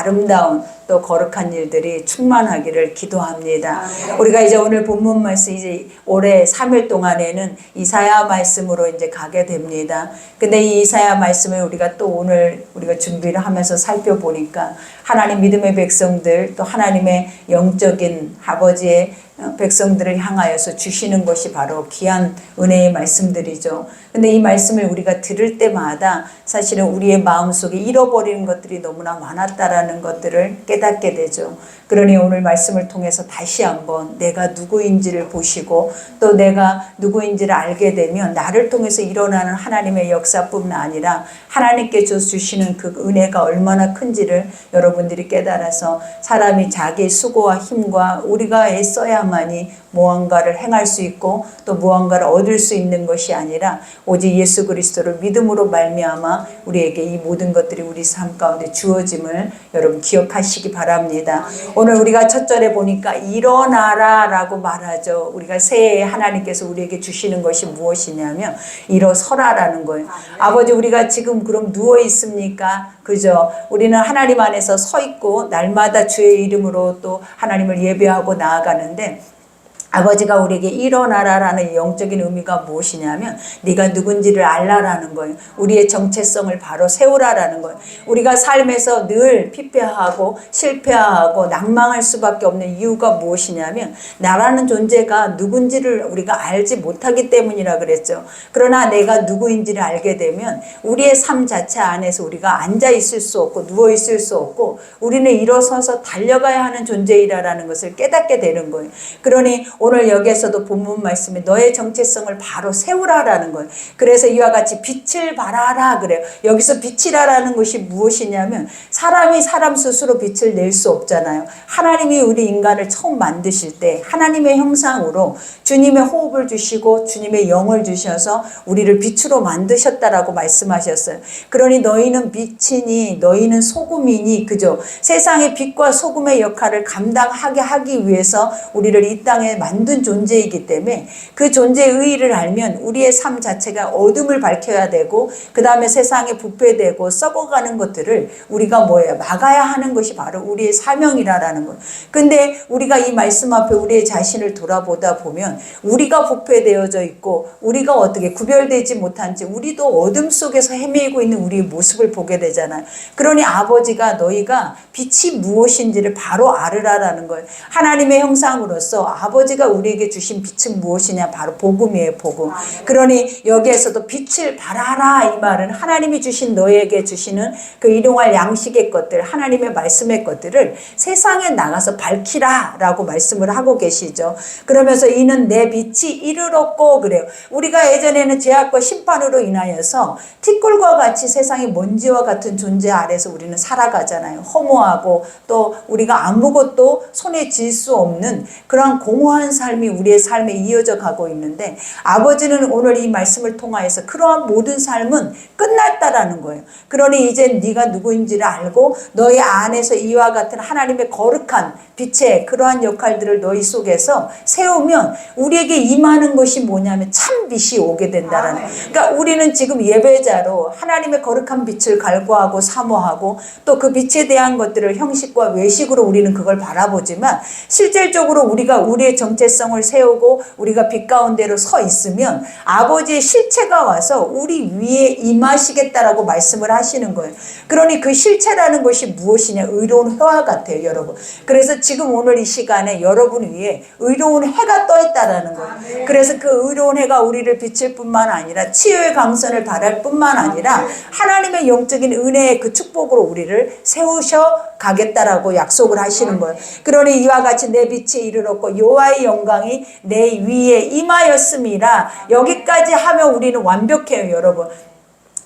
아름다운 또 거룩한 일들이 충만하기를 기도합니다. 우리가 이제 오늘 본문 말씀 이제 올해 3일 동안에는 이사야 말씀으로 이제 가게 됩니다. 근데 이 이사야 말씀을 우리가 또 오늘 우리가 준비를 하면서 살펴보니까 하나님 믿음의 백성들 또 하나님의 영적인 아버지의 백성들을 향하여서 주시는 것이 바로 귀한 은혜의 말씀들이죠. 근데 이 말씀을 우리가 들을 때마다 사실은 우리의 마음속에 잃어버리는 것들이 너무나 많았다라는 것들을 깨닫게 되죠. 그러니 오늘 말씀을 통해서 다시 한번 내가 누구인지를 보시고 또 내가 누구인지를 알게 되면 나를 통해서 일어나는 하나님의 역사뿐만 아니라 하나님께 주시는 그 은혜가 얼마나 큰지를 여러분들이 깨달아서 사람이 자기 수고와 힘과 우리가 애써야만이 무언가를 행할 수 있고 또 무언가를 얻을 수 있는 것이 아니라 오직 예수 그리스도를 믿음으로 말미암아 우리에게 이 모든 것들이 우리 삶 가운데 주어짐을 여러분 기억하시기 바랍니다. 오늘 우리가 첫 절에 보니까 일어나라 라고 말하죠. 우리가 새해에 하나님께서 우리에게 주시는 것이 무엇이냐면 일어서라라는 거예요. 아버지 우리가 지금 그럼 누워 있습니까? 그죠? 우리는 하나님 안에서 서 있고 날마다 주의 이름으로 또 하나님을 예배하고 나아가는데 아버지가 우리에게 일어나라라는 영적인 의미가 무엇이냐면 네가 누군지를 알라라는 거예요. 우리의 정체성을 바로 세우라라는 거예요. 우리가 삶에서 늘 피폐하고 실패하고 낭망할 수밖에 없는 이유가 무엇이냐면 나라는 존재가 누군지를 우리가 알지 못하기 때문이라 그랬죠. 그러나 내가 누구인지를 알게 되면 우리의 삶 자체 안에서 우리가 앉아 있을 수 없고 누워 있을 수 없고 우리는 일어서서 달려가야 하는 존재이라는 것을 깨닫게 되는 거예요. 그러니 오늘 여기에서도 본문 말씀에 너의 정체성을 바로 세우라라는 거예요. 그래서 이와 같이 빛을 발하라 그래요. 여기서 빛이라는 것이 무엇이냐면 사람이 사람 스스로 빛을 낼 수 없잖아요. 하나님이 우리 인간을 처음 만드실 때 하나님의 형상으로 주님의 호흡을 주시고 주님의 영을 주셔서 우리를 빛으로 만드셨다라고 말씀하셨어요. 그러니 너희는 빛이니 너희는 소금이니 그죠? 세상의 빛과 소금의 역할을 감당하게 하기 위해서 우리를 이 땅에 만든 존재이기 때문에 그 존재의 의의를 알면 우리의 삶 자체가 어둠을 밝혀야 되고 그 다음에 세상에 부패되고 썩어가는 것들을 우리가 뭐예요? 막아야 하는 것이 바로 우리의 사명이라는 거예요. 근데 우리가 이 말씀 앞에 우리의 자신을 돌아보다 보면 우리가 부패되어져 있고 우리가 어떻게 구별되지 못한 채 우리도 어둠 속에서 헤매고 있는 우리의 모습을 보게 되잖아요. 그러니 아버지가 너희가 빛이 무엇인지를 바로 알으라라는 거예요. 하나님의 형상으로서 아버지가 우리에게 주신 빛은 무엇이냐? 바로 복음이에요. 복음. 그러니 여기에서도 빛을 발하라 이 말은 하나님이 주신 너에게 주시는 그 일용할 양식의 것들 하나님의 말씀의 것들을 세상에 나가서 밝히라 라고 말씀을 하고 계시죠. 그러면서 이는 내 빛이 이르렀고 그래요. 우리가 예전에는 죄악과 심판으로 인하여서 티끌과 같이 세상의 먼지와 같은 존재 아래서 우리는 살아가잖아요. 허무하고 또 우리가 아무것도 손에 쥘 수 없는 그런 공허한 삶이 우리의 삶에 이어져 가고 있는데 아버지는 오늘 이 말씀을 통하여서 그러한 모든 삶은 끝났다라는 거예요. 그러니 이제 네가 누구인지를 알고 너희 안에서 이와 같은 하나님의 거룩한 빛의 그러한 역할들을 너희 속에서 세우면 우리에게 임하는 것이 뭐냐면 참 빛이 오게 된다라는 거예요. 그러니까 우리는 지금 예배자로 하나님의 거룩한 빛을 갈구하고 사모하고 또 그 빛에 대한 것들을 형식과 외식으로 우리는 그걸 바라보지만 실질적으로 우리가 우리의 정체성을 세우고 우리가 빛 가운데로 서 있으면 아버지의 실체가 와서 우리 위에 임하시겠다라고 말씀을 하시는 거예요. 그러니 그 실체라는 것이 무엇이냐? 의로운 해와 같아요, 여러분. 그래서 지금 오늘 이 시간에 여러분 위에 의로운 해가 떠 있다라는 거예요. 그래서 그 의로운 해가 우리를 비칠 뿐만 아니라 치유의 강선을 발할 뿐만 아니라 하나님의 영적인 은혜의 그 축복으로 우리를 세우셔 가겠다라고 약속을 하시는 거예요. 그러니 이와 같이 내 빛이 이르렀고 여호와의 영광이 내 위에 임하였음이라. 여기까지 하면 우리는 완벽해요, 여러분.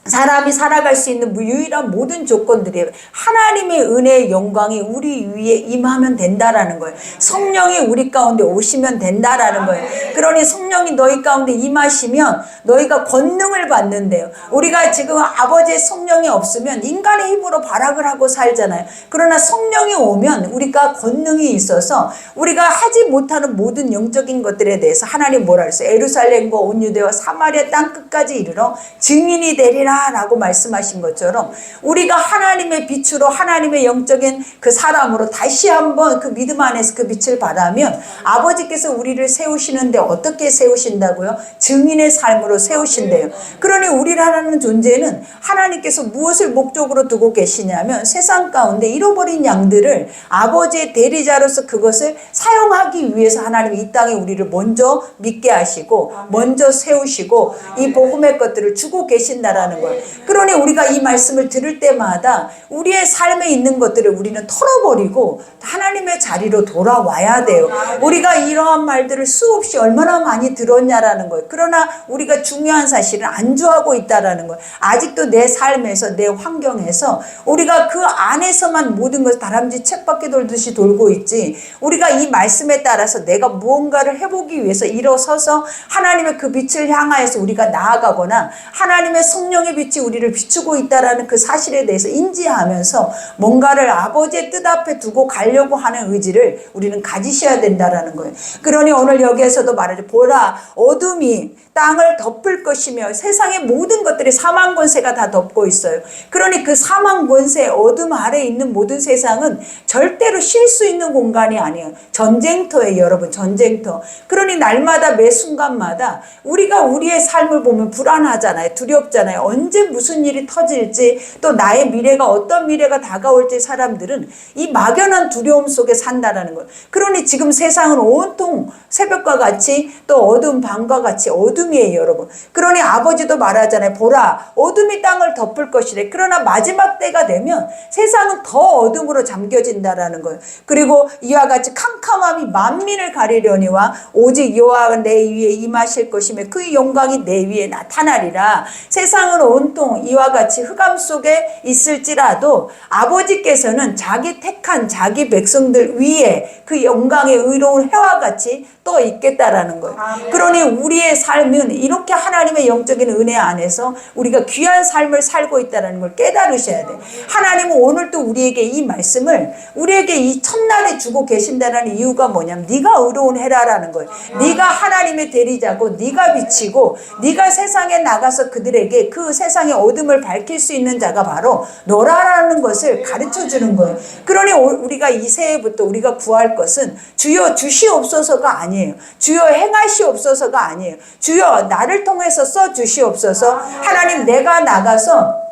사람이 살아갈 수 있는 유일한 모든 조건들이 하나님의 은혜의 영광이 우리 위에 임하면 된다라는 거예요. 성령이 우리 가운데 오시면 된다라는 거예요. 그러니 성령이 너희 가운데 임하시면 너희가 권능을 받는데요. 우리가 지금 아버지의 성령이 없으면 인간의 힘으로 발악을 하고 살잖아요. 그러나 성령이 오면 우리가 권능이 있어서 우리가 하지 못하는 모든 영적인 것들에 대해서 하나님 뭐라 그랬어요? 예루살렘과 온 유대와 사마리아 땅 끝까지 이르러 증인이 되리라 되리라 라고 말씀하신 것처럼 우리가 하나님의 빛으로 하나님의 영적인 그 사람으로 다시 한번 그 믿음 안에서 그 빛을 발하면 아버지께서 우리를 세우시는데 어떻게 세우신다고요? 증인의 삶으로 세우신대요. 그러니 우리라는 존재는 하나님께서 무엇을 목적으로 두고 계시냐면 세상 가운데 잃어버린 양들을 아버지의 대리자로서 그것을 사용하기 위해서 하나님이 이 땅에 우리를 먼저 믿게 하시고 먼저 세우시고 이 복음의 것들을 주고 계신다라는 거예요. 그러니 우리가 이 말씀을 들을 때마다 우리의 삶에 있는 것들을 우리는 털어버리고 하나님의 자리로 돌아와야 돼요. 우리가 이러한 말들을 수없이 얼마나 많이 들었냐라는 거예요. 그러나 우리가 중요한 사실은 안주하고 있다라는 거예요. 아직도 내 삶에서 내 환경에서 우리가 그 안에서만 모든 것을 다람쥐 쳇바퀴 돌듯이 돌고 있지, 우리가 이 말씀에 따라서 내가 무언가를 해보기 위해서 일어서서 하나님의 그 빛을 향하여서 우리가 나아가거나 하나님의 성령의 빛이 우리를 비추고 있다라는 그 사실에 대해서 인지하면서 뭔가를 아버지의 뜻 앞에 두고 가려고 하는 의지를 우리는 가지셔야 된다라는 거예요. 그러니 오늘 여기에서도 말하죠. 보라, 어둠이 땅을 덮을 것이며 세상의 모든 것들이 사망 권세가 다 덮고 있어요. 그러니 그 사망 권세, 어둠 아래에 있는 모든 세상은 절대로 쉴 수 있는 공간이 아니에요. 전쟁터예요, 여러분. 전쟁터. 그러니 날마다 매 순간마다 우리가 우리의 삶을 보면 불안하잖아요. 두렵잖아요. 언제 무슨 일이 터질지, 또 나의 미래가 어떤 미래가 다가올지 사람들은 이 막연한 두려움 속에 산다라는 거예요. 그러니 지금 세상은 온통 새벽과 같이 또 어두운 밤과 같이 어둠이에요, 여러분. 그러니 아버지도 말하잖아요. 보라, 어둠이 땅을 덮을 것이래. 그러나 마지막 때가 되면 세상은 더 어둠으로 잠겨진다라는 거예요. 그리고 이와 같이 캄캄함이 만민을 가리려니와 오직 여호와가 내 위에 임하실 것이며 그 영광이 내 위에 나타나리라. 세상은 온통 이와 같이 흑암 속에 있을지라도 아버지께서는 자기 택한 자기 백성들 위에 그 영광의 의로운 해와 같이 떠 있겠다라는 거예요. 그러니 우리의 삶은 이렇게 하나님의 영적인 은혜 안에서 우리가 귀한 삶을 살고 있다는 걸 깨달으셔야 돼요. 하나님은 오늘 또 우리에게 이 말씀을 우리에게 이 첫날에 주고 계신다는 이유가 뭐냐면 네가 의로운 해라라는 거예요. 네가 하나님의 대리자고 네가 빛이고 네가 세상에 나가서 그들에게 그 세상의 어둠을 밝힐 수 있는 자가 바로 너라라는 것을 가르쳐 주는 거예요. 그러니 우리가 이 새해부터 우리가 구할 것은 주여 주시옵소서가 아니에요. 주여 행하시옵소서가 아니에요. 주여 나를 통해서 써 주시옵소서. 하나님, 내가 나가서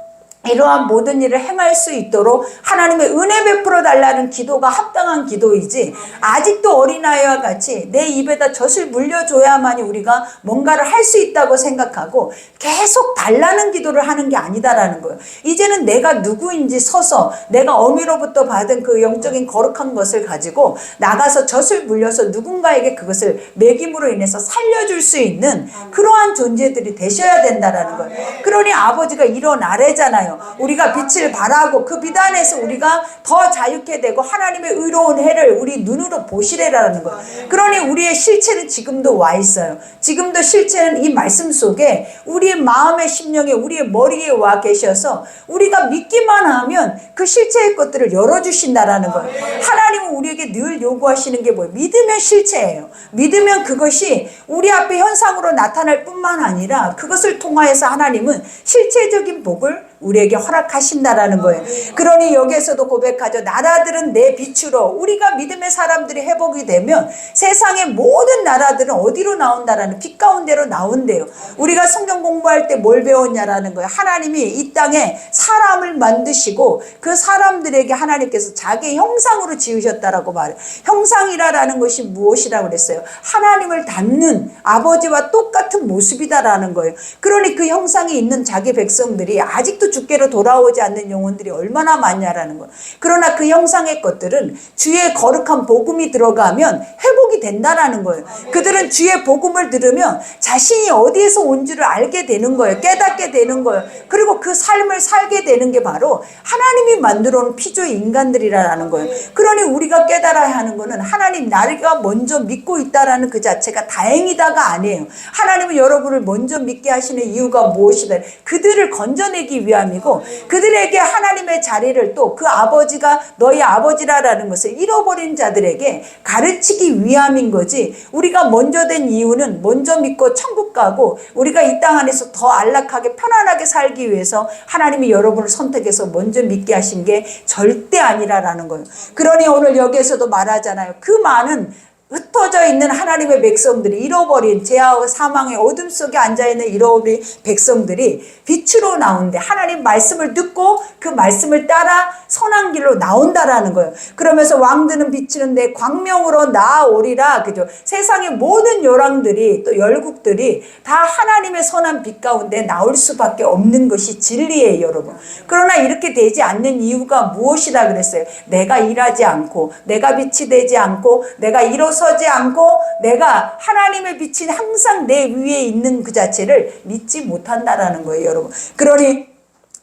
이러한 모든 일을 행할 수 있도록 하나님의 은혜 베풀어 달라는 기도가 합당한 기도이지, 아직도 어린아이와 같이 내 입에다 젖을 물려줘야만이 우리가 뭔가를 할 수 있다고 생각하고 계속 달라는 기도를 하는 게 아니다라는 거예요. 이제는 내가 누구인지 서서 내가 어미로부터 받은 그 영적인 거룩한 것을 가지고 나가서 젖을 물려서 누군가에게 그것을 먹임으로 인해서 살려줄 수 있는 그러한 존재들이 되셔야 된다라는 거예요. 그러니 아버지가 이런 아래잖아요. 우리가 빛을 발하고 그 빛 안에서 우리가 더 자유케 되고 하나님의 의로운 해를 우리 눈으로 보시래라는 거예요. 그러니 우리의 실체는 지금도 와 있어요. 지금도 실체는 이 말씀 속에 우리의 마음의 심령에 우리의 머리에 와 계셔서 우리가 믿기만 하면 그 실체의 것들을 열어주신다라는 거예요. 하나님은 우리에게 늘 요구하시는 게 뭐예요? 믿으면 실체예요. 믿으면 그것이 우리 앞에 현상으로 나타날 뿐만 아니라 그것을 통하여서 하나님은 실체적인 복을 우리에게 허락하신다라는 거예요. 그러니 여기에서도 고백하죠. 나라들은 내 빛으로, 우리가 믿음의 사람들이 회복이 되면 세상의 모든 나라들은 어디로 나온다라는, 빛 가운데로 나온대요. 우리가 성경 공부할 때 뭘 배웠냐라는 거예요. 하나님이 이 땅에 사람을 만드시고 그 사람들에게 하나님께서 자기 형상으로 지으셨다라고 말해요. 형상이라는 것이 무엇이라고 그랬어요? 하나님을 닮는 아버지와 똑같은 모습이다라는 거예요. 그러니 그 형상이 있는 자기 백성들이 아직도 주께로 돌아오지 않는 영혼들이 얼마나 많냐라는 거예요. 그러나 그 형상의 것들은 주의 거룩한 복음이 들어가면 회복이 된다라는 거예요. 그들은 주의 복음을 들으면 자신이 어디에서 온 줄을 알게 되는 거예요. 깨닫게 되는 거예요. 그리고 그 삶을 살게 되는 게 바로 하나님이 만들어 놓은 피조의 인간들이라는 거예요. 그러니 우리가 깨달아야 하는 거는 하나님 나가 먼저 믿고 있다라는 그 자체가 다행이다가 아니에요. 하나님은 여러분을 먼저 믿게 하시는 이유가 무엇이다? 그들을 건져내기 위하여 위함이고 그들에게 하나님의 자리를 또 그 아버지가 너희 아버지라는 것을 잃어버린 자들에게 가르치기 위함인 거지. 우리가 먼저 된 이유는 먼저 믿고 천국 가고 우리가 이 땅 안에서 더 안락하게 편안하게 살기 위해서 하나님이 여러분을 선택해서 먼저 믿게 하신 게 절대 아니라라는 거예요. 그러니 오늘 여기에서도 말하잖아요. 그 많은 흩어져 있는 하나님의 백성들이, 잃어버린 죄와 사망의 어둠 속에 앉아있는 잃어버린 백성들이 빛으로 나오는데 하나님 말씀을 듣고 그 말씀을 따라 선한 길로 나온다라는 거예요. 그러면서 왕들은 비치는데 광명으로 나아오리라. 그죠? 세상의 모든 요랑들이 또 열국들이 다 하나님의 선한 빛 가운데 나올 수밖에 없는 것이 진리예요, 여러분. 그러나 이렇게 되지 않는 이유가 무엇이다 그랬어요? 내가 일하지 않고, 내가 빛이 되지 않고, 내가 일어서지 않고, 내가 하나님의 빛이 항상 내 위에 있는 그 자체를 믿지 못한다라는 거예요, 여러분. 그러니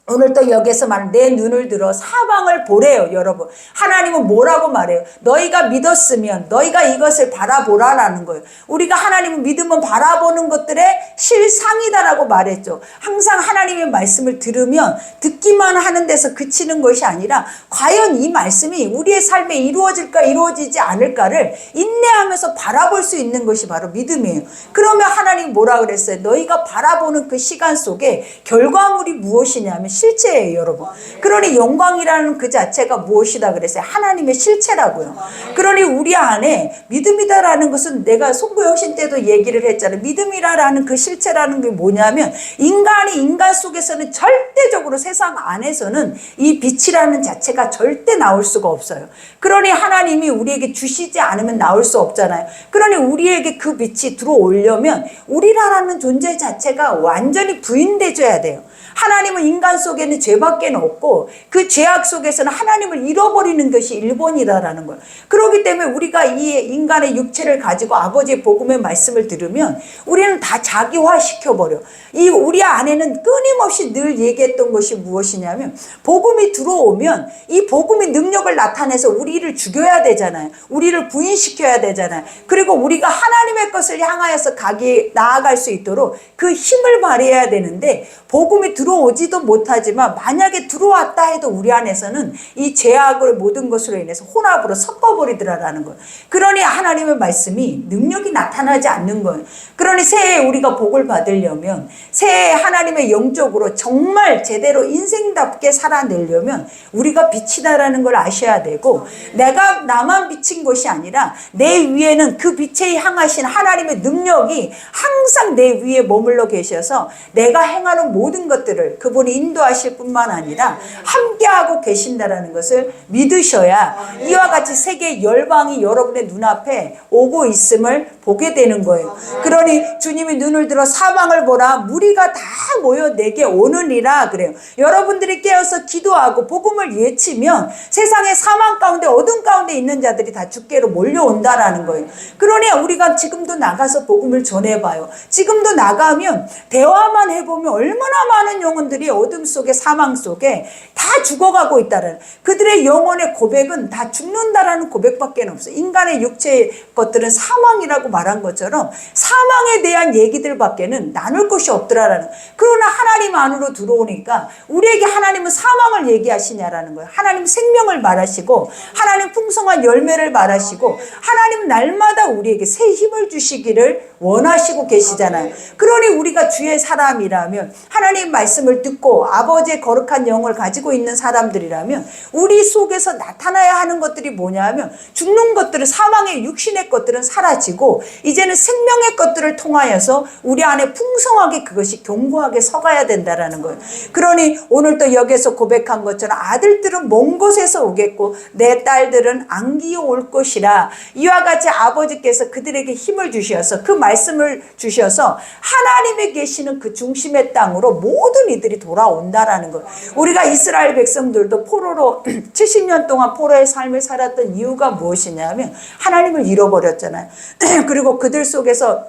오늘 또 여기서 말하는 내 눈을 들어 사방을 보래요, 여러분. 하나님은 뭐라고 말해요? 너희가 믿었으면 너희가 이것을 바라보라라는 거예요. 우리가 하나님을 믿으면 바라보는 것들의 실상이다라고 말했죠. 항상 하나님의 말씀을 들으면 듣기만 하는 데서 그치는 것이 아니라 과연 이 말씀이 우리의 삶에 이루어질까 이루어지지 않을까를 인내하면서 바라볼 수 있는 것이 바로 믿음이에요. 그러면 하나님이 뭐라 그랬어요? 너희가 바라보는 그 시간 속에 결과물이 무엇이냐면 실체예요, 여러분. 그러니 영광이라는 그 자체가 무엇이다 그랬어요? 하나님의 실체라고요. 그러니 우리 안에 믿음이다라는 것은 내가 송구영신 때도 얘기를 했잖아요. 믿음이라는 그 실체라는 게 뭐냐면 인간이 인간 속에서는 절대적으로 세상 안에서는 이 빛이라는 자체가 절대 나올 수가 없어요. 그러니 하나님이 우리에게 주시지 않으면 나올 수 없잖아요. 그러니 우리에게 그 빛이 들어오려면 우리라는 존재 자체가 완전히 부인돼줘야 돼요. 하나님은 인간 속에는 죄밖에 없고 그 죄악 속에서는 하나님을 잃어버리는 것이 일본이다라는 거예요. 그렇기 때문에 우리가 이 인간의 육체를 가지고 아버지의 복음의 말씀을 들으면 우리는 다 자기화 시켜버려. 이 우리 안에는 끊임없이 늘 얘기했던 것이 무엇이냐면 복음이 들어오면 이 복음의 능력을 나타내서 우리를 죽여야 되잖아요. 우리를 부인시켜야 되잖아요. 그리고 우리가 하나님의 것을 향하여서 나아갈 수 있도록 그 힘을 발휘해야 되는데 복음이 들어오지도 못하지만 만약에 들어왔다 해도 우리 안에서는 이 죄악을 모든 것으로 인해서 혼합으로 섞어버리더라라는 거예요. 그러니 하나님의 말씀이 능력이 나타나지 않는 거예요. 그러니 새해에 우리가 복을 받으려면 새해에 하나님의 영적으로 정말 제대로 인생답게 살아내려면 우리가 빛이다라는 걸 아셔야 되고 내가 나만 비친 것이 아니라 내 위에는 그 빛에 향하신 하나님의 능력이 항상 내 위에 머물러 계셔서 내가 행하는 모든 것들을 그분이 인도하실 뿐만 아니라 함께하고 계신다라는 것을 믿으셔야 이와 같이 세계 열방이 여러분의 눈앞에 오고 있음을 보게 되는 거예요. 그러니 주님이 눈을 들어 사방을 보라 무리가 다 모여 내게 오느니라 그래요. 여러분들이 깨어서 기도하고 복음을 외치면 세상의 사망 가운데 어둠 가운데 있는 자들이 다 주께로 몰려온다라는 거예요. 그러니 우리가 지금도 나가서 복음을 전해봐요. 지금도 나가면 대화만 해보면 얼마나 많은 영혼들이 어둠 속에 사망 속에 다 죽어가고 있다는 그들의 영혼의 고백은 다 죽는다라는 고백밖에 없어요. 인간의 육체의 것들은 사망이라고 말한 것처럼 사망에 대한 얘기들밖에는 나눌 것이 없더라라는. 그러나 하나님 안으로 들어오니까 우리에게 하나님은 사망을 얘기하시냐라는 거예요. 하나님 생명을 말하시고 하나님 풍성한 열매를 말하시고 하나님 날마다 우리에게 새 힘을 주시기를 원하시고 계시잖아요. 그러니 우리가 주의 사람이라면 하나님 말씀을 듣고 아버지의 거룩한 영을 가지고 있는 사람들이라면 우리 속에서 나타나야 하는 것들이 뭐냐 하면 죽는 것들은 사망의 육신의 것들은 사라지고 이제는 생명의 것들을 통하여서 우리 안에 풍성하게 그것이 견고하게 서가야 된다라는 거예요. 그러니 오늘 또 여기서 고백한 것처럼 아들들은 먼 곳에서 오겠고 내 딸들은 안기어 올 것이라. 이와 같이 아버지께서 그들에게 힘을 주셔서 그 말씀을 주셔서 하나님이 계시는 그 중심의 땅으로 모든 이들이 돌아온다라는 거예요. 우리가 이스라엘 백성들도 포로로 70년 동안 포로의 삶을 살았던 이유가 무엇이냐면 하나님을 잃어버렸잖아요. 그리고 그들 속에서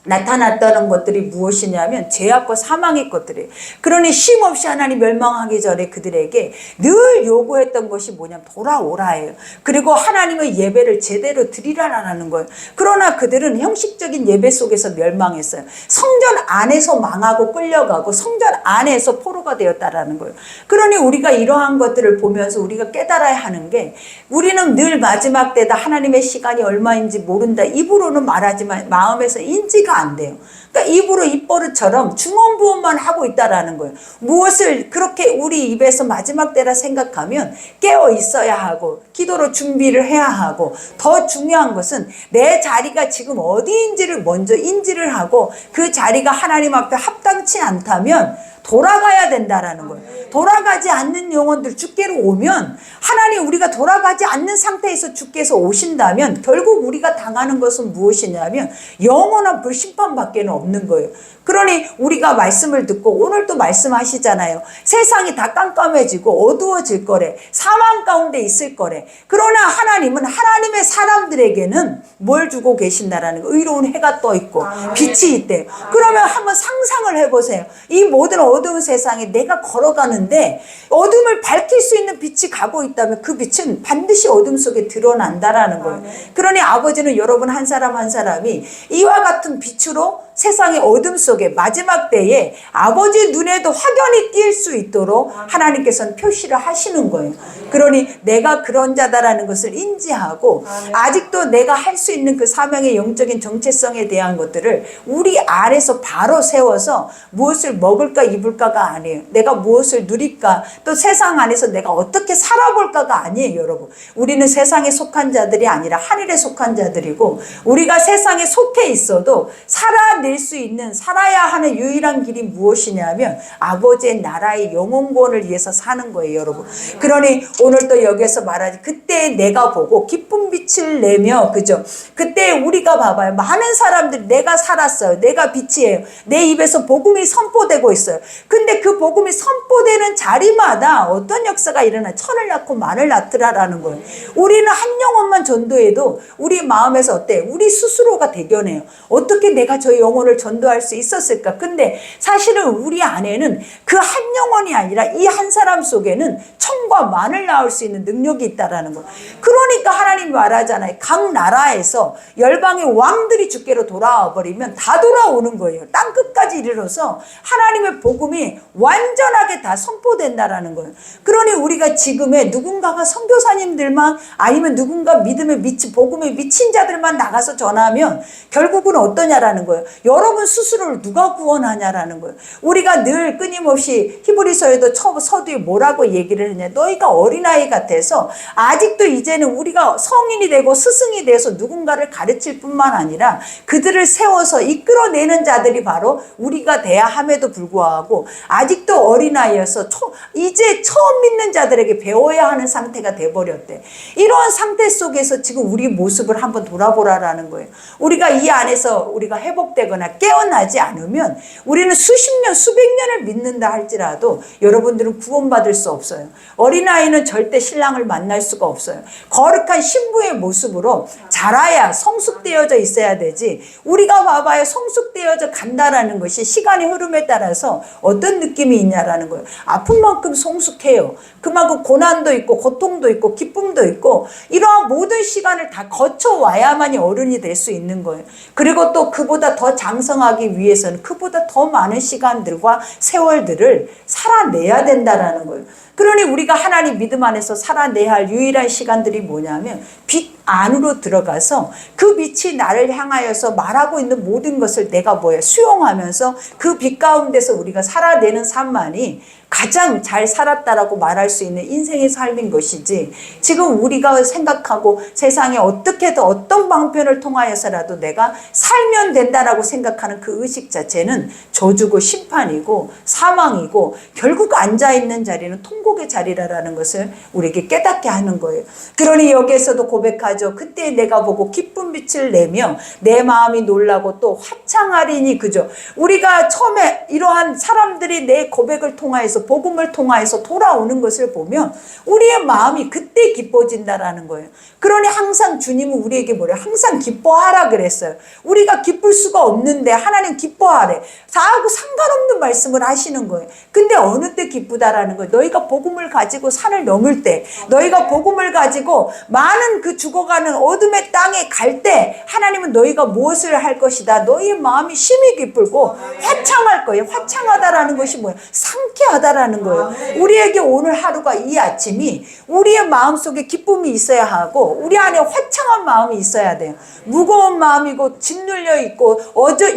나타났다는 것들이 무엇이냐면 죄악과 사망의 것들이에요. 그러니 쉼없이 하나님 멸망하기 전에 그들에게 늘 요구했던 것이 뭐냐면 돌아오라예요. 그리고 하나님의 예배를 제대로 드리라라는 거예요. 그러나 그들은 형식적인 예배 속에서 멸망했어요. 성전 안에서 망하고 끌려가고 성전 안에서 포로가 되었다라는 거예요. 그러니 우리가 이러한 것들을 보면서 우리가 깨달아야 하는 게, 우리는 늘 마지막 때다, 하나님의 시간이 얼마인지 모른다, 입으로는 말하지만 마음에서 인지가 안 돼요. 그러니까 입으로 입버릇처럼 중언부언만 하고 있다라는 거예요. 무엇을 그렇게 우리 입에서 마지막 때라 생각하면 깨어 있어야 하고 기도로 준비를 해야 하고, 더 중요한 것은 내 자리가 지금 어디인지를 먼저 인지를 하고, 그 자리가 하나님 앞에 합당치 않다면 돌아가야 된다라는 거예요. 돌아가지 않는 영혼들 주께로 오면, 하나님 우리가 돌아가지 않는 상태에서 주께서 오신다면 결국 우리가 당하는 것은 무엇이냐면 영원한 불심판밖에 없는 거예요. 그러니 우리가 말씀을 듣고 오늘 또 말씀하시잖아요. 세상이 다 깜깜해지고 어두워질 거래. 사망 가운데 있을 거래. 그러나 하나님은 하나님의 사람들에게는 뭘 주고 계신다라는 거예요. 의로운 해가 떠 있고 빛이 있대요. 그러면 한번 상상을 해보세요. 이 모든 어두운 세상에 내가 걸어가는데 어둠을 밝힐 수 있는 빛이 가고 있다면 그 빛은 반드시 어둠 속에 드러난다라는 거예요. 그러니 아버지는 여러분 한 사람 한 사람이 이와 같은 빛으로 세상의 어둠 속에 마지막 때에 아버지 눈에도 확연히 띌 수 있도록 하나님께서는 표시를 하시는 거예요. 그러니 내가 그런 자다라는 것을 인지하고 아직도 내가 할 수 있는 그 사명의 영적인 정체성에 대한 것들을 우리 안에서 바로 세워서 무엇을 먹을까 입을까가 아니에요. 내가 무엇을 누릴까, 또 세상 안에서 내가 어떻게 살아볼까가 아니에요. 여러분, 우리는 세상에 속한 자들이 아니라 하늘에 속한 자들이고, 우리가 세상에 속해 있어도 살아낼 수 있는, 살아야 하는 유일한 길이 무엇이냐면 아버지의 나라의 영원권을 위해서 사는 거예요. 여러분, 그러니 오늘 또 여기서 말하지, 그때 내가 보고 기쁜 빛을 내며, 그죠? 그때 우리가 봐봐요. 많은 사람들이 내가 살았어요. 내가 빛이에요. 내 입에서 복음이 선포되고 있어요. 근데 그 복음이 선포되는 자리마다 어떤 역사가 일어나, 천을 낳고 만을 낳더라라는 거예요. 우리는 한 영혼만 전도해도 우리 마음에서 어때? 우리 스스로가 대견해요. 어떻게 내가 저 영혼을 전도할 수 있었을까? 근데 사실은 우리 안에는 그 한 영혼이 아니라 이 한 사람 속에는 천과 만을 낳을 수 있는 능력이 있다라는 거. 그러니까 하나님이 말하잖아요. 각 나라에서 열방의 왕들이 주께로 돌아와 버리면 다 돌아오는 거예요. 땅 끝까지 이르러서 하나님의 복음이 완전하게 다 선포된다라는 거예요. 그러니 우리가 지금의 누군가가 선교사님들만, 아니면 누군가 믿음에 미친, 복음에 미친 자들만 나가서 전하면 결국은 어떠냐라는 거예요. 여러분 스스로를 누가 구원하냐라는 거예요. 우리가 늘 끊임없이 히브리서에도 서두에 뭐라고 얘기를 했냐. 너희가 어린아이 같아서 아직도 이제는 우리가 성인이 되고 스승이 돼서 누군가를 가르칠 뿐만 아니라 그들을 세워서 이끌어내는 자들이 바로 우리가 돼야 함에도 불구하고 아직도 어린아이여서 이제 처음 믿는 자들에게 배워야 하는 상태가 돼버렸대. 이러한 상태 속에서 지금 우리 모습을 한번 돌아보라라는 거예요. 우리가 이 안에서 우리가 회복되거나 깨어나지 않으면 우리는 수십 년, 수백 년을 믿는다 할지라도 여러분들은 구원받을 수 없어요. 어린아이는 절대 신랑을 만날 수가 없어요. 거룩한 신부의 모습으로 자라야 성숙되어져 있어야 되지. 우리가 봐봐요. 성숙되어져 간다라는 것이 시간의 흐름에 따라서 어떤 느낌이 있냐라는 거예요. 아픈 만큼 성숙해요. 그만큼 고난도 있고 고통도 있고 기쁨도 있고 이러한 모든 시간을 다 거쳐와야만이 어른이 될 수 있는 거예요. 그리고 또 그보다 더 장성하기 위해서는 그보다 더 많은 시간들과 세월들을 살아내야 된다라는 거예요. 그러니 우리가 하나님 믿음 안에서 살아내야 할 유일한 시간들이 뭐냐면 빛 안으로 들어가서 그 빛이 나를 향하여서 말하고 있는 모든 것을 내가 수용하면서 그 빛 가운데서 우리가 살아내는 삶만이 가장 잘 살았다라고 말할 수 있는 인생의 삶인 것이지, 지금 우리가 생각하고 세상에 어떻게든 어떤 방편을 통하여서라도 내가 살면 된다라고 생각하는 그 의식 자체는 저주고 심판이고 사망이고 결국 앉아있는 자리는 통곡의 자리라는 것을 우리에게 깨닫게 하는 거예요. 그러니 여기에서도 고백하죠. 그때 내가 보고 기쁜 빛을 내며 내 마음이 놀라고 또 화창하리니, 그죠? 우리가 처음에 이러한 사람들이 내 고백을 통하여서 통하여서 복음을 통하여서 돌아오는 것을 보면 우리의 마음이 그때 기뻐진다라는 거예요. 그러니 항상 주님은 우리에게 뭐래요? 항상 기뻐하라 그랬어요. 우리가 기쁠 수가 없는데 하나님 기뻐하래. 다하고 상관없는 말씀을 하시는 거예요. 근데 어느 때 기쁘다라는 거예요? 너희가 복음을 가지고 산을 넘을 때, 너희가 복음을 가지고 많은 그 죽어가는 어둠의 땅에 갈 때 하나님은 너희가 무엇을 할 것이다. 너희의 마음이 심히 기쁘고 화창할 거예요. 화창하다라는 것이 뭐예요? 상쾌하다라는 거예요. 우리에게 오늘 하루가 이 아침이 우리의 마음속에 기쁨이 있어야 하고 우리 안에 화창한 마음이 있어야 돼요. 무거운 마음이고 짓눌려 있고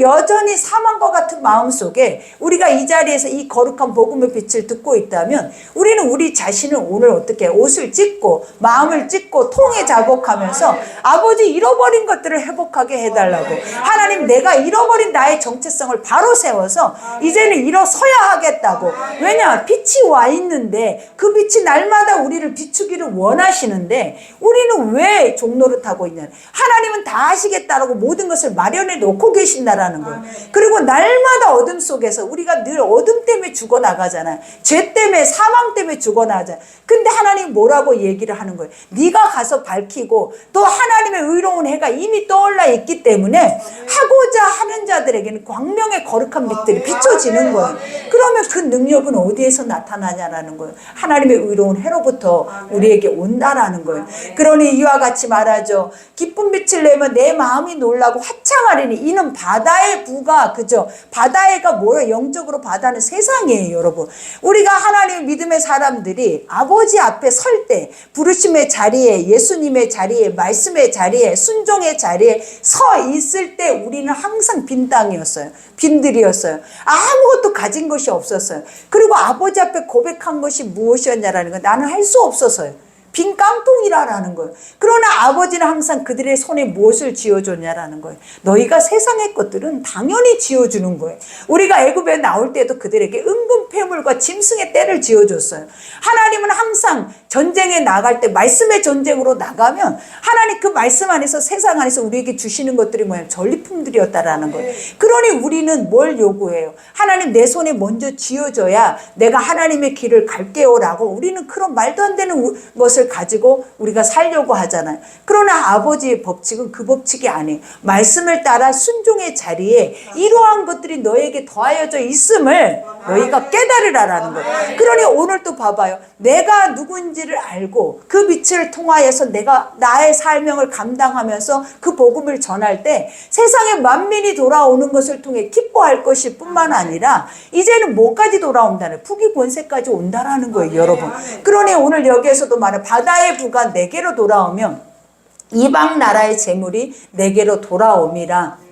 여전히 사망과 같은 마음 속에 우리가 이 자리에서 이 거룩한 복음의 빛을 듣고 있다면 우리는 우리 자신을 오늘 어떻게 옷을 찢고 마음을 찢고 통에 자복하면서 아버지 잃어버린 것들을 회복하게 해달라고, 하나님 내가 잃어버린 나의 정체성을 바로 세워서 이제는 일어서야 하겠다고. 왜냐? 빛이 와 있는데 그 빛이 날마다 우리를 비추기를 원하시는데 우리는 왜 종노릇하고 있냐? 하나님은 다 하시겠다라고 모든 것을 마련해 놓고 계신다라는 거예요. 그리고 날마다 어둠 속에서 우리가 늘 어둠 때문에 죽어나가잖아요. 죄 때문에, 사망 때문에 죽어나가잖아요. 근데 하나님 뭐라고 얘기를 하는 거예요? 네가 가서 밝히고 또 하나님의 의로운 해가 이미 떠올라 있기 때문에 하고자 하는 자들에게는 광명의 거룩한 빛들이 비춰지는 거예요. 그러면 그 능력은 어디에서 나타나냐라는 거예요. 하나님의 의로운 해로부터 우리에게 온다라는 거예요. 그러니 이와 같이 말하죠. 기쁜 빛을 내면 내 마음이 놀라고 화창하리니 이는 바다의 부가, 그죠? 바다가 뭐예요? 영적으로 바다는 세상이에요, 여러분. 우리가 하나님 믿음의 사람들이 아버지 앞에 설 때, 부르심의 자리에, 예수님의 자리에, 말씀의 자리에, 순종의 자리에 서 있을 때 우리는 항상 빈 땅이었어요. 빈들이었어요. 아무것도 가진 것이 없었어요. 그리고 아버지 앞에 고백한 것이 무엇이었냐라는 거, 나는 할 수 없어서요. 빈 깡통이라는 거예요. 그러나 아버지는 항상 그들의 손에 무엇을 쥐어줬냐라는 거예요. 너희가 세상의 것들은 당연히 쥐어주는 거예요. 우리가 애굽에 나올 때도 그들에게 은금 패물과 짐승의 떼를 쥐어줬어요. 하나님은 항상 전쟁에 나갈 때 말씀의 전쟁으로 나가면 하나님 그 말씀 안에서, 세상 안에서 우리에게 주시는 것들이 뭐예요? 전리품들이었다라는 거예요. 그러니 우리는 뭘 요구해요? 하나님 내 손에 먼저 쥐어줘야 내가 하나님의 길을 갈게요라고, 우리는 그런 말도 안 되는 것을 가지고 우리가 살려고 하잖아요. 그러나 아버지의 법칙은 그 법칙이 아니에요. 말씀을 따라 순종의 자리에 이러한 것들이 너에게 더하여져 있음을 너희가 깨달으라라는 거예요. 그러니 오늘 또 봐봐요. 내가 누구인지를 알고 그 빛을 통하여서 내가 나의 사명을 감당하면서 그 복음을 전할 때 세상에 만민이 돌아오는 것을 통해 기뻐할 것이 뿐만 아니라 이제는 뭐까지 돌아온다는, 부귀 권세까지 온다라는 거예요, 여러분. 그러니 오늘 여기에서도 말해, 바다의 부가 내게로 돌아오면 이방 나라의 재물이 내게로 돌아옴이라.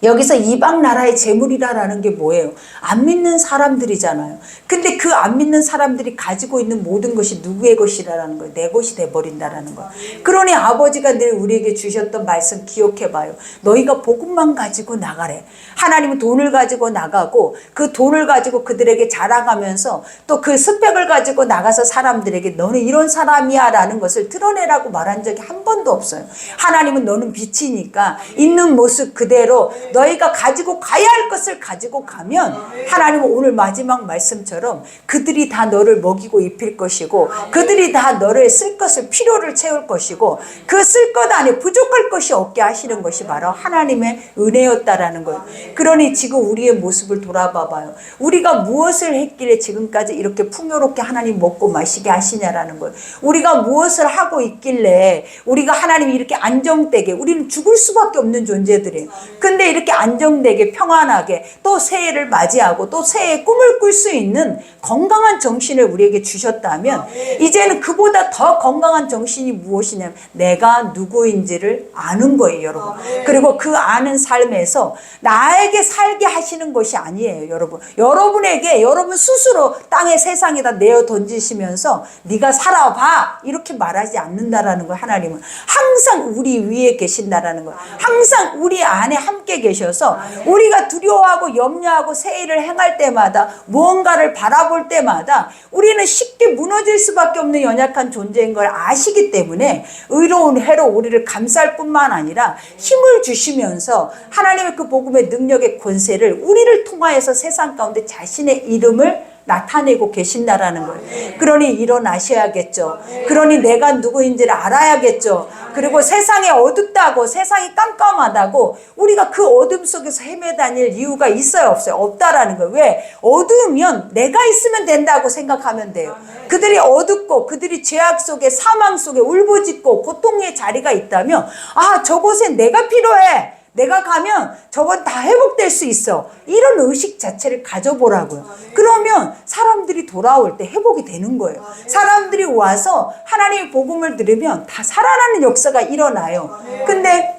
여기서 이방 나라의 재물이라는 게 뭐예요? 안 믿는 사람들이잖아요. 근데 그 안 믿는 사람들이 가지고 있는 모든 것이 누구의 것이라는 거예요? 내 것이 돼버린다라는 거예요. 그러니 아버지가 늘 우리에게 주셨던 말씀 기억해봐요. 너희가 복음만 가지고 나가래. 하나님은 돈을 가지고 나가고 그 돈을 가지고 그들에게 자랑하면서 또 그 스펙을 가지고 나가서 사람들에게 너는 이런 사람이야 라는 것을 드러내라고 말한 적이 한 번도 없어요. 하나님은 너는 빛이니까 있는 모습 그대로 너희가 가지고 가야 할 것을 가지고 가면 하나님은 오늘 마지막 말씀처럼 그들이 다 너를 먹이고 입힐 것이고 그들이 다 너를 쓸 것을, 필요를 채울 것이고 그 쓸 것 안에 부족할 것이 없게 하시는 것이 바로 하나님의 은혜였다라는 거예요. 그러니 지금 우리의 모습을 돌아봐 봐요. 우리가 무엇을 했길래 지금까지 이렇게 풍요롭게 하나님 먹고 마시게 하시냐라는 거예요. 우리가 무엇을 하고 있길래 우리가 하나님이 이렇게 안정되게, 우리는 죽을 수밖에 없는 존재들이에요. 근데 이렇게 안정되게 평안하게 또 새해를 맞이하고 또 새해의 꿈을 꿀 수 있는 건강한 정신을 우리에게 주셨다면 이제는 그보다 더 건강한 정신이 무엇이냐면 내가 누구인지를 아는 거예요, 여러분. 그리고 그 아는 삶에서 나에게 살게 하시는 것이 아니에요, 여러분. 여러분에게 여러분 스스로 땅의 세상에다 내어 던지시면서 네가 살아봐 이렇게 말하지 않는다라는 거예요. 하나님은 항상 우리 위에 계신다라는 거예요. 항상 우리 안에 함께 계셔서 우리가 두려워하고 염려하고 새해를 행할 때마다 무언가를 바라볼 때마다 우리는 쉽게 무너질 수밖에 없는 연약한 존재인 걸 아시기 때문에 의로운 해로 우리를 감쌀 뿐만 아니라 힘을 주시면서 하나님의 그 복음의 능력의 권세를 우리를 통하여서 세상 가운데 자신의 이름을 나타내고 계신다라는 거예요. 그러니 일어나셔야겠죠. 그러니 내가 누구인지를 알아야겠죠. 그리고 세상이 어둡다고, 세상이 깜깜하다고 우리가 그 어둠 속에서 헤매다닐 이유가 있어요, 없어요? 없다라는 거예요. 왜? 어두우면 내가 있으면 된다고 생각하면 돼요. 그들이 어둡고 그들이 죄악 속에, 사망 속에 울부짖고 고통의 자리가 있다면, 아, 저곳에 내가 필요해, 내가 가면 저건 다 회복될 수 있어, 이런 의식 자체를 가져보라고요. 그러면 사람들이 돌아올 때 회복이 되는 거예요. 사람들이 와서 하나님의 복음을 들으면 다 살아나는 역사가 일어나요. 근데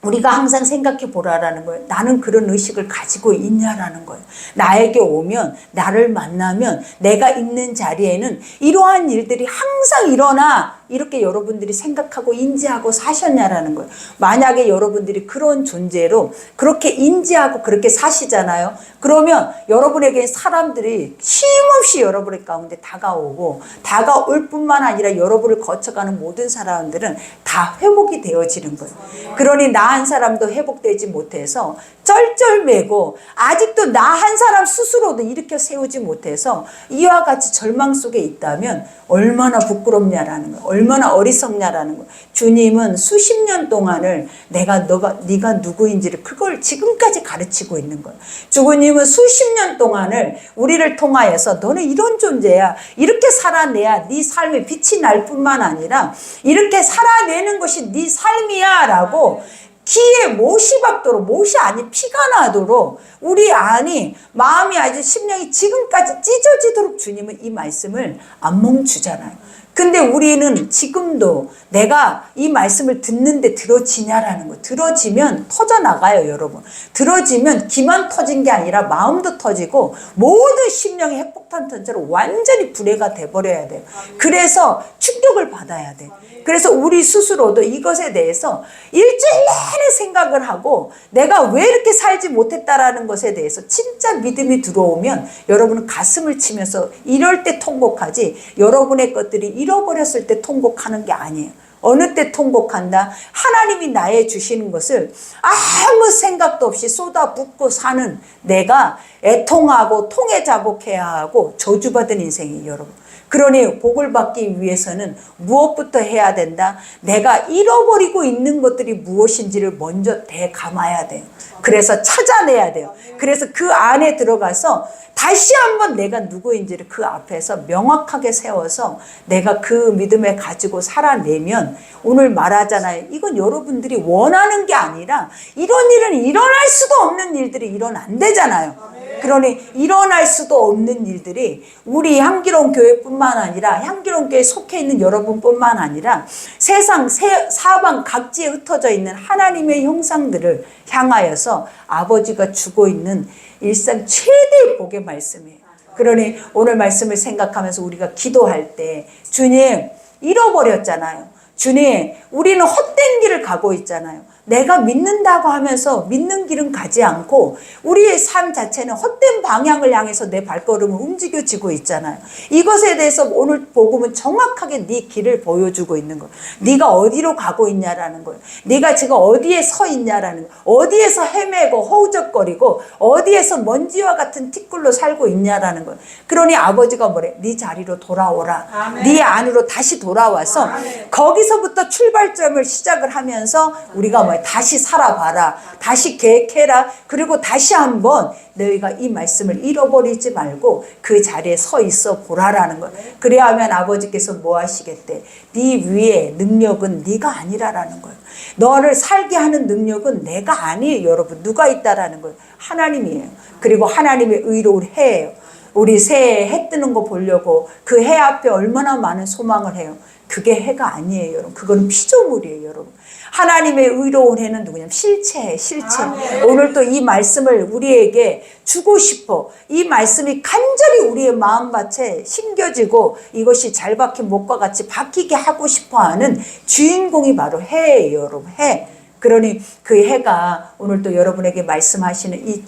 우리가 항상 생각해 보라라는 거예요. 나는 그런 의식을 가지고 있냐라는 거예요. 나에게 오면, 나를 만나면 내가 있는 자리에는 이러한 일들이 항상 일어나, 이렇게 여러분들이 생각하고 인지하고 사셨냐라는 거예요. 만약에 여러분들이 그런 존재로 그렇게 인지하고 그렇게 사시잖아요. 그러면 여러분에게 사람들이 쉼없이 여러분의 가운데 다가오고, 다가올 뿐만 아니라 여러분을 거쳐가는 모든 사람들은 다 회복이 되어지는 거예요. 그러니 나 한 사람도 회복되지 못해서 쩔쩔매고, 아직도 나 한 사람 스스로도 일으켜 세우지 못해서 이와 같이 절망 속에 있다면 얼마나 부끄럽냐라는 거예요. 얼마나 어리석냐라는 거예요. 주님은 수십 년 동안을 네가 누구인지를 그걸 지금까지 가르치고 있는 거예요. 주님은 수십 년 동안을 우리를 통하여서 너는 이런 존재야, 이렇게 살아내야 네 삶에 빛이 날 뿐만 아니라 이렇게 살아내는 것이 네 삶이야 라고 귀에 못이 박도록, 못이 아닌 피가 나도록 우리 안이, 마음이, 아주 심령이 지금까지 찢어지도록 주님은 이 말씀을 안 멈추잖아요. 근데 우리는 지금도 내가 이 말씀을 듣는데 들어지냐라는 거. 들어지면 터져나가요, 여러분. 들어지면 귀만 터진 게 아니라 마음도 터지고 모든 심령의 핵폭탄 던처럼 완전히 불해가 돼버려야 돼요. 그래서 충격을 받아야 돼. 그래서 우리 스스로도 이것에 대해서 일주일 내내 생각을 하고 내가 왜 이렇게 살지 못했다라는 것에 대해서 진짜 믿음이 들어오면 여러분은 가슴을 치면서 이럴 때 통곡하지, 여러분의 것들이 잃어버렸을 때 통곡하는 게 아니에요. 어느 때 통곡한다? 하나님이 나에 주시는 것을 아무 생각도 없이 쏟아붓고 사는 내가 애통하고 통해 자복해야 하고 저주받은 인생이에요, 여러분. 그러니 복을 받기 위해서는 무엇부터 해야 된다? 내가 잃어버리고 있는 것들이 무엇인지를 먼저 대감아야 돼요. 그래서 찾아내야 돼요. 그래서 그 안에 들어가서 다시 한번 내가 누구인지를 그 앞에서 명확하게 세워서 내가 그 믿음을 가지고 살아내면, 오늘 말하잖아요. 이건 여러분들이 원하는 게 아니라 이런 일은 일어날 수도 없는 일들이 일어난대잖아요. 그러니 일어날 수도 없는 일들이 우리 향기로운 교회뿐만 아니라 향기로운 교회에 속해 있는 여러분뿐만 아니라 세상 사방 각지에 흩어져 있는 하나님의 형상들을 향하여서 아버지가 주고 있는 일상 최대의 복의 말씀이에요. 그러니 오늘 말씀을 생각하면서 우리가 기도할 때, 주님 잃어버렸잖아요. 주님, 우리는 헛된 길을 가고 있잖아요. 내가 믿는다고 하면서 믿는 길은 가지 않고 우리의 삶 자체는 헛된 방향을 향해서 내 발걸음을 움직여지고 있잖아요. 이것에 대해서 오늘 복음은 정확하게 네 길을 보여주고 있는 거예요. 네가 어디로 가고 있냐라는 거예요. 네가 지금 어디에 서 있냐라는 거예요. 어디에서 헤매고 허우적거리고 어디에서 먼지와 같은 티끌로 살고 있냐라는 거예요. 그러니 아버지가 뭐래? 네 자리로 돌아오라. 아멘. 네 안으로 다시 돌아와서 아멘. 거기서부터 출발점을 시작을 하면서 우리가 다시 살아봐라, 다시 계획해라, 그리고 다시 한번 너희가 이 말씀을 잃어버리지 말고 그 자리에 서 있어 보라라는 거예요. 그래야 하면 아버지께서 뭐 하시겠대? 네 위에 능력은 네가 아니라라는 거예요. 너를 살게 하는 능력은 내가 아니에요, 여러분. 누가 있다라는 거예요? 하나님이에요. 그리고 하나님의 의로운 해예요. 우리 새해 해 뜨는 거 보려고 그 해 앞에 얼마나 많은 소망을 해요. 그게 해가 아니에요, 여러분. 그건 피조물이에요, 여러분. 하나님의 의로운 해는 누구냐면 실체예요, 실체. 오늘 또 이 말씀을 우리에게 주고 싶어. 이 말씀이 간절히 우리의 마음밭에 심겨지고 이것이 잘 박힌 목과 같이 박히게 하고 싶어하는 주인공이 바로 해예요, 여러분. 해. 그러니 그 해가 오늘 또 여러분에게 말씀하시는 이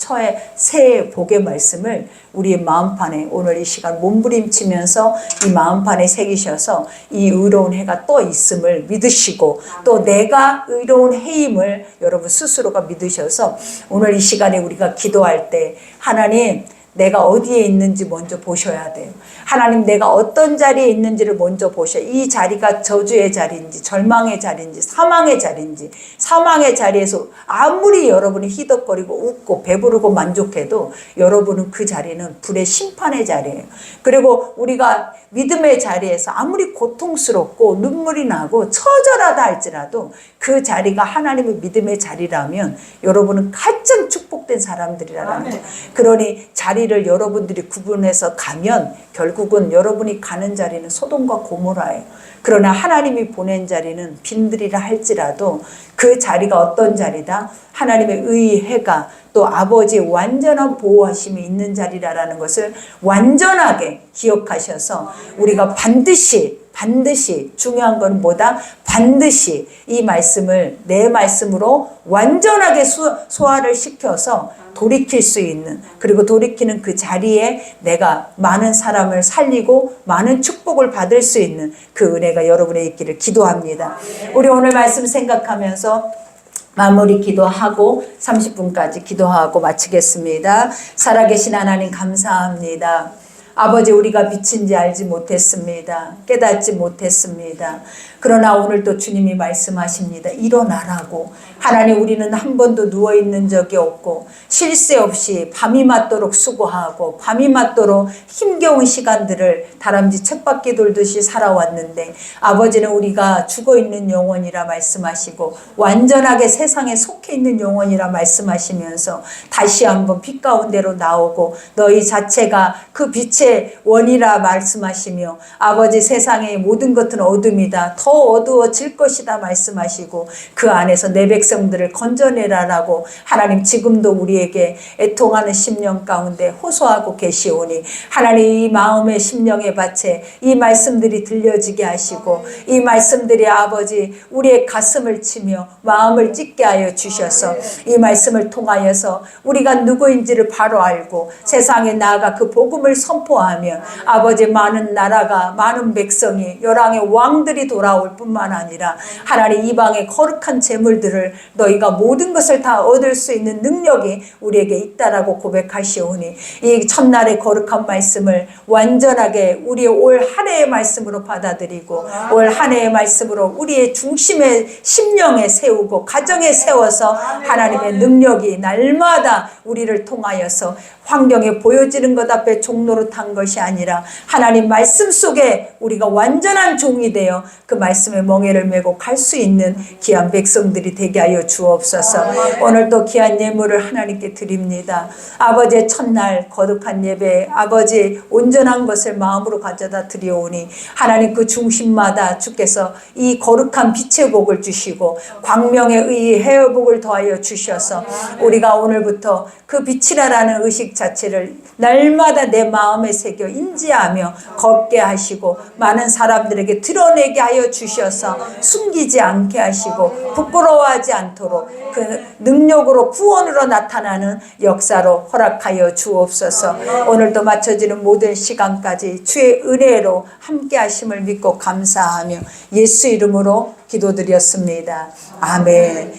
새해 복의 말씀을 우리의 마음판에 오늘 이 시간 몸부림치면서 이 마음판에 새기셔서 이 의로운 해가 또 있음을 믿으시고 또 내가 의로운 해임을 여러분 스스로가 믿으셔서 오늘 이 시간에 우리가 기도할 때, 하나님 내가 어디에 있는지 먼저 보셔야 돼요. 하나님, 내가 어떤 자리에 있는지를 먼저 보셔야, 이 자리가 저주의 자리인지 절망의 자리인지 사망의 자리인지, 사망의 자리에서 아무리 여러분이 희덕거리고 웃고 배부르고 만족해도 여러분은 그 자리는 불의 심판의 자리예요. 그리고 우리가 믿음의 자리에서 아무리 고통스럽고 눈물이 나고 처절하다 할지라도 그 자리가 하나님의 믿음의 자리라면 여러분은 가장 축복된 사람들이라는 거예요. 그러니 자리를 여러분들이 구분해서 가면 결국은 여러분이 가는 자리는 소돔과 고모라예요. 그러나 하나님이 보낸 자리는 빈들이라 할지라도 그 자리가 어떤 자리다? 하나님의 의해가 또 아버지의 완전한 보호하심이 있는 자리라는 것을 완전하게 기억하셔서 우리가 반드시 중요한 건 뭐다? 반드시 이 말씀을 내 말씀으로 완전하게 소화를 시켜서 돌이킬 수 있는, 그리고 돌이키는 그 자리에 내가 많은 사람을 살리고 많은 축복을 받을 수 있는 그 은혜가 여러분의 있기를 기도합니다. 우리 오늘 말씀 생각하면서 마무리 기도하고 30분까지 기도하고 마치겠습니다. 살아계신 하나님 감사합니다. 아버지, 우리가 미친지 알지 못했습니다. 깨닫지 못했습니다. 그러나 오늘 또 주님이 말씀하십니다. 일어나라고. 하나님, 우리는 한 번도 누워있는 적이 없고 쉴 새 없이 밤이 맞도록 수고하고 밤이 맞도록 힘겨운 시간들을 다람쥐 쳇바퀴 돌듯이 살아왔는데 아버지는 우리가 죽어있는 영혼이라 말씀하시고 완전하게 세상에 속해 있는 영혼이라 말씀하시면서 다시 한번 빛 가운데로 나오고 너희 자체가 그 빛의 원이라 말씀하시며 아버지, 세상의 모든 것은 어둠이다. 더 어두워질 것이다 말씀하시고 그 안에서 내 백성들을 건져내라라고 하나님 지금도 우리에게 애통하는 심령 가운데 호소하고 계시오니 하나님, 이 마음의 심령의 밭에 이 말씀들이 들려지게 하시고 이 말씀들이 아버지 우리의 가슴을 치며 마음을 찢게 하여 주셔서 이 말씀을 통하여서 우리가 누구인지를 바로 알고 세상에 나아가 그 복음을 선포하면 아버지, 많은 나라가 많은 백성이 열왕의 왕들이 돌아올 뿐만 아니라 하나님 이방의 거룩한 재물들을 너희가 모든 것을 다 얻을 수 있는 능력이 우리에게 있다라고 고백하시오니 이 첫날의 거룩한 말씀을 완전하게 우리의 올 한 해의 말씀으로 받아들이고 올 한 해의 말씀으로 우리의 중심의 심령에 세우고 가정에 세워서 하나님의 능력이 날마다 우리를 통하여서 환경에 보여지는 것 앞에 종로로 탄 것이 아니라 하나님 말씀 속에 우리가 완전한 종이 되어 그 말씀의 멍에를 메고 갈 수 있는 귀한 백성들이 되게 하여 주옵소서. 오늘 또 귀한 예물을 하나님께 드립니다. 아버지의 첫날 거룩한 예배, 아버지 온전한 것을 마음으로 가져다 드리오니 하나님 그 중심마다 주께서 이 거룩한 빛의 복을 주시고 광명의 의 해어복을 더하여 주셔서 우리가 오늘부터 그 빛이라는 의식 자체를 날마다 내 마음에 새겨 인지하며 걷게 하시고 많은 사람들에게 드러내게 하여 주셔서 숨기지 않게 하시고 부끄러워하지 않도록 그 능력으로 구원으로 나타나는 역사로 허락하여 주옵소서. 오늘도 맞춰지는 모든 시간까지 주의 은혜로 함께 하심을 믿고 감사하며 예수 이름으로 기도드렸습니다. 아멘.